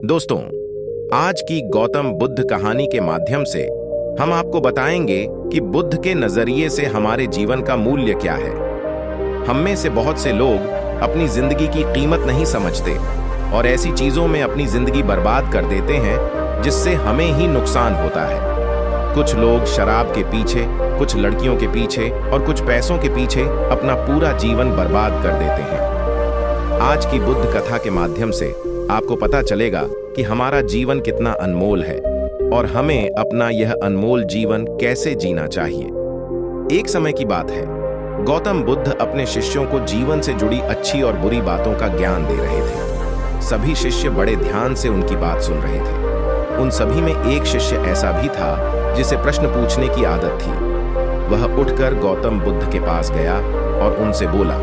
दोस्तों, आज की गौतम बुद्ध कहानी के माध्यम से हम आपको बताएंगे कि बुद्ध के नजरिए से हमारे जीवन का मूल्य क्या है। हम में से बहुत से लोग अपनी जिंदगी की कीमत नहीं समझते और ऐसी चीजों में अपनी जिंदगी बर्बाद कर देते हैं जिससे हमें ही नुकसान होता है। कुछ लोग शराब के पीछे, कुछ लड़कियों के पीछे और कुछ पैसों के पीछे अपना पूरा जीवन बर्बाद कर देते हैं। आज की बुद्ध कथा के माध्यम से आपको पता चलेगा कि हमारा जीवन कितना अनमोल है और हमें अपना यह अनमोल जीवन कैसे जीना चाहिए। एक समय की बात है, गौतम बुद्ध अपने शिष्यों को जीवन से जुड़ी अच्छी और बुरी बातों का ज्ञान दे रहे थे। सभी शिष्य बड़े ध्यान से उनकी बात सुन रहे थे। उन सभी में एक शिष्य ऐसा भी था जिसे प्रश्न पूछने की आदत थी। वह उठकर गौतम बुद्ध के पास गया और उनसे बोला,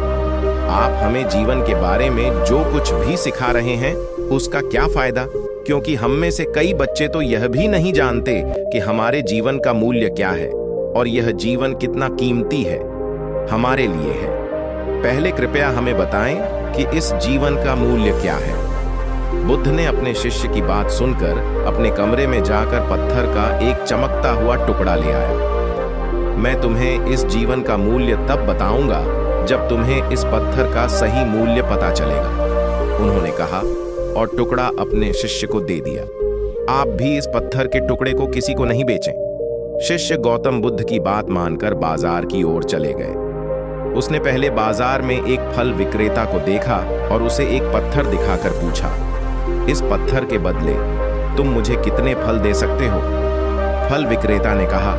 आप हमें जीवन के बारे में जो कुछ भी सिखा रहे हैं उसका क्या फायदा, क्योंकि हम में से कई बच्चे तो यह भी नहीं जानते कि हमारे जीवन का मूल्य क्या है और यह जीवन कितना कीमती है, हमारे लिए है। पहले कृपया हमें बताएं कि इस जीवन का मूल्य क्या है। बुद्ध ने अपने शिष्य की बात सुनकर अपने कमरे में जाकर पत्थर का एक चमकता हुआ टुकड़ा ले आया। मैं तुम्हें इस जीवन का मूल्य तब बताऊंगा जब तुम्हें इस पत्थर का सही मूल्य पता चलेगा, उन्होंने कहा और टुकड़ा अपने शिष्य को दे दिया। आप भी इस पत्थर के टुकड़े को किसी को नहीं बेचें। शिष्य गौतम बुद्ध की बात मानकर बाजार की ओर चले गए। उसने पहले बाजार में एक फल विक्रेता को देखा और उसे एक पत्थर दिखाकर पूछा, इस पत्थर के बदले तुम मुझे कितने फल दे सकते हो? फल विक्रेता ने कहा,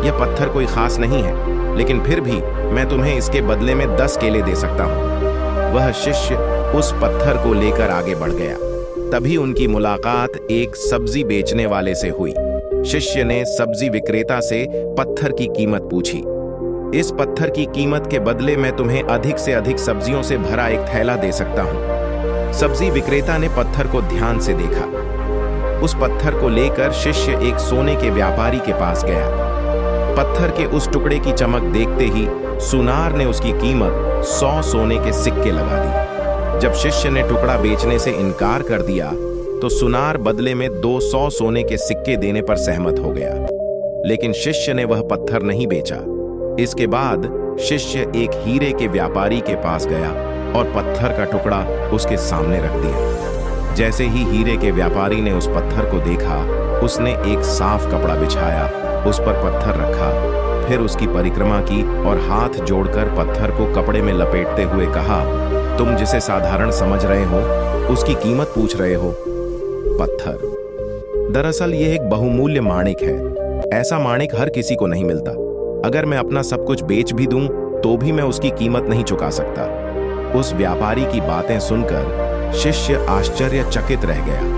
यह पत्थर कोई खास नहीं है, लेकिन फिर भी मैं तुम्हें इसके बदले में 10 केले दे सकता हूँ। वह शिष्य उस पत्थर को लेकर आगे बढ़ गया। तभी उनकी मुलाकात एक सब्जी बेचने वाले से हुई। शिष्य ने सब्जी विक्रेता से पत्थर की कीमत पूछी। इस पत्थर की कीमत के बदले मैं तुम्हें अधिक से अधिक सब्जियों से भरा एक थैला दे सकता हूँ। सब्जी विक्रेता ने पत्थर को ध्यान से देखा। उस पत्थर को लेकर शिष्य एक सोने के व्यापारी के पास गया। पत्थर के उस टुकड़े की चमक देखते ही सुनार ने उसकी कीमत 100 सोने के सिक्के लगा दी। जब शिष्य ने टुकड़ा बेचने से इनकार कर दिया तो सुनार बदले में 200 सोने के सिक्के देने पर सहमत हो गया, लेकिन शिष्य ने वह पत्थर नहीं बेचा। इसके बाद शिष्य एक हीरे के व्यापारी के पास गया और पत्थर का टुकड़ा उसके सामने रख दिया। जैसे ही हीरे के व्यापारी ने उस पत्थर को देखा, उसने एक साफ कपड़ा बिछाया, उस पर पत्थर रखा, फिर उसकी परिक्रमा की और हाथ जोड़कर पत्थर को कपड़े में लपेटते हुए कहा, तुम जिसे साधारण समझ रहे हो उसकी कीमत पूछ रहे हो? पत्थर दरअसल यह एक बहुमूल्य माणिक है। ऐसा माणिक हर किसी को नहीं मिलता। अगर मैं अपना सब कुछ बेच भी दूं तो भी मैं उसकी कीमत नहीं चुका सकता। उस व्यापारी की बातें सुनकर शिष्य आश्चर्यचकित रह गया।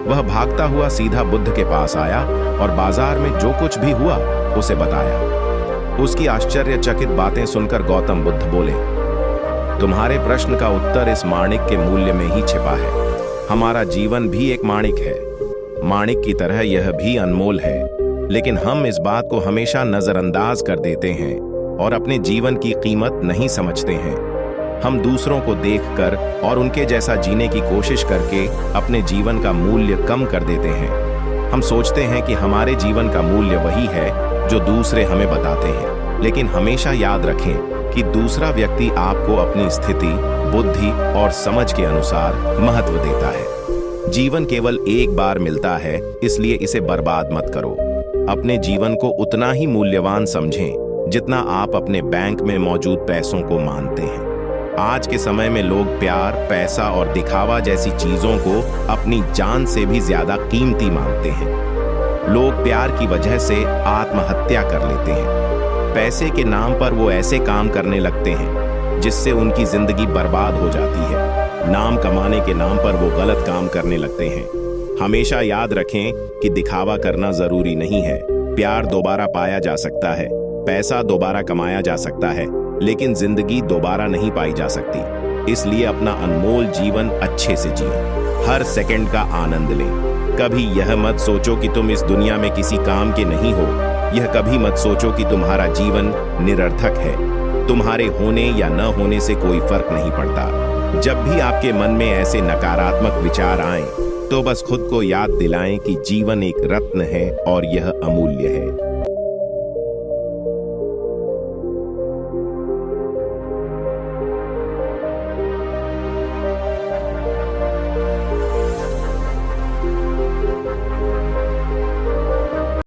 वह भागता हुआ सीधा बुद्ध के पास आया और बाजार में जो कुछ भी हुआ उसे बताया। उसकी आश्चर्यचकित बातें सुनकर गौतम बुद्ध बोले, तुम्हारे प्रश्न का उत्तर इस माणिक के मूल्य में ही छिपा है। हमारा जीवन भी एक माणिक है। माणिक की तरह यह भी अनमोल है, लेकिन हम इस बात को हमेशा नजरअंदाज कर देते हैं और अपने जीवन की कीमत नहीं समझते हैं। हम दूसरों को देखकर और उनके जैसा जीने की कोशिश करके अपने जीवन का मूल्य कम कर देते हैं। हम सोचते हैं कि हमारे जीवन का मूल्य वही है जो दूसरे हमें बताते हैं, लेकिन हमेशा याद रखें कि दूसरा व्यक्ति आपको अपनी स्थिति, बुद्धि और समझ के अनुसार महत्व देता है। जीवन केवल एक बार मिलता है, इसलिए इसे बर्बाद मत करो। अपने जीवन को उतना ही मूल्यवान समझें जितना आप अपने बैंक में मौजूद पैसों को मानते हैं। आज के समय में लोग प्यार, पैसा और दिखावा जैसी चीजों को अपनी जान से भी ज्यादा कीमती मानते हैं। लोग प्यार की वजह से आत्महत्या कर लेते हैं। पैसे के नाम पर वो ऐसे काम करने लगते हैं जिससे उनकी जिंदगी बर्बाद हो जाती है। नाम कमाने के नाम पर वो गलत काम करने लगते हैं। हमेशा याद रखें कि दिखावा करना जरूरी नहीं है। प्यार दोबारा पाया जा सकता है, पैसा दोबारा कमाया जा सकता है, लेकिन जिंदगी दोबारा नहीं पाई जा सकती। इसलिए अपना अनमोल जीवन अच्छे से जिए। हर सेकंड का आनंद लें। कभी यह मत सोचो कि तुम इस दुनिया में किसी काम के नहीं हो। यह कभी मत सोचो कि तुम्हारा जीवन निरर्थक है। तुम्हारे होने या न होने से कोई फर्क नहीं पड़ता। जब भी आपके मन में ऐसे नकारात्मक विचार आएं, तो बस खुद को याद दिलाएं कि जीवन एक रत्न है और यह अमूल्य है।